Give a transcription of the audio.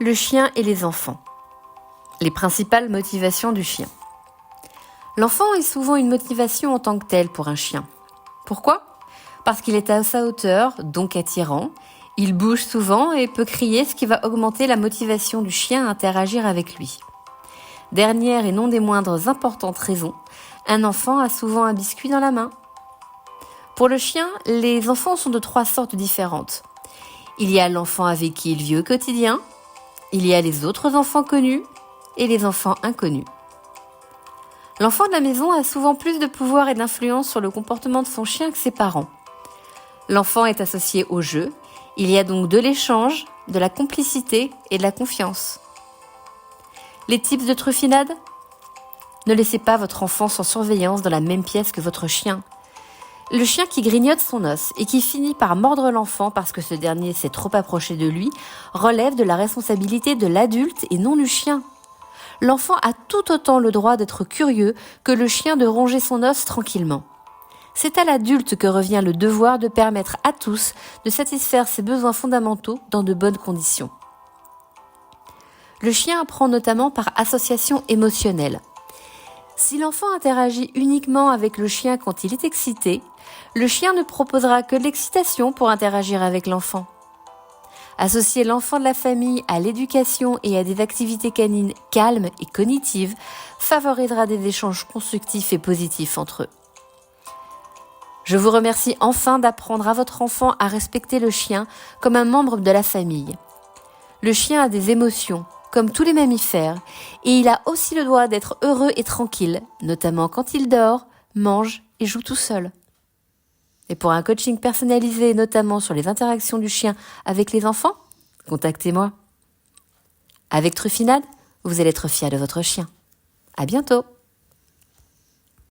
Le chien et les enfants. Les principales motivations du chien. L'enfant est souvent une motivation en tant que telle pour un chien. Pourquoi ? Parce qu'il est à sa hauteur, donc attirant. Il bouge souvent et peut crier, ce qui va augmenter la motivation du chien à interagir avec lui. Dernière et non des moindres importantes raisons, un enfant a souvent un biscuit dans la main. Pour le chien, les enfants sont de 3 sortes différentes. Il y a l'enfant avec qui il vit au quotidien, il y a les autres enfants connus et les enfants inconnus. L'enfant de la maison a souvent plus de pouvoir et d'influence sur le comportement de son chien que ses parents. L'enfant est associé au jeu, il y a donc de l'échange, de la complicité et de la confiance. Les tips de truffinade ? Ne laissez pas votre enfant sans surveillance dans la même pièce que votre chien. Le chien qui grignote son os et qui finit par mordre l'enfant parce que ce dernier s'est trop approché de lui relève de la responsabilité de l'adulte et non du chien. L'enfant a tout autant le droit d'être curieux que le chien de ronger son os tranquillement. C'est à l'adulte que revient le devoir de permettre à tous de satisfaire ses besoins fondamentaux dans de bonnes conditions. Le chien apprend notamment par association émotionnelle. Si l'enfant interagit uniquement avec le chien quand il est excité, le chien ne proposera que l'excitation pour interagir avec l'enfant. Associer l'enfant de la famille à l'éducation et à des activités canines calmes et cognitives favorisera des échanges constructifs et positifs entre eux. Je vous remercie enfin d'apprendre à votre enfant à respecter le chien comme un membre de la famille. Le chien a des émotions, comme tous les mammifères, et il a aussi le droit d'être heureux et tranquille, notamment quand il dort, mange et joue tout seul. Et pour un coaching personnalisé, notamment sur les interactions du chien avec les enfants, contactez-moi. Avec Truffinade, vous allez être fier de votre chien. À bientôt.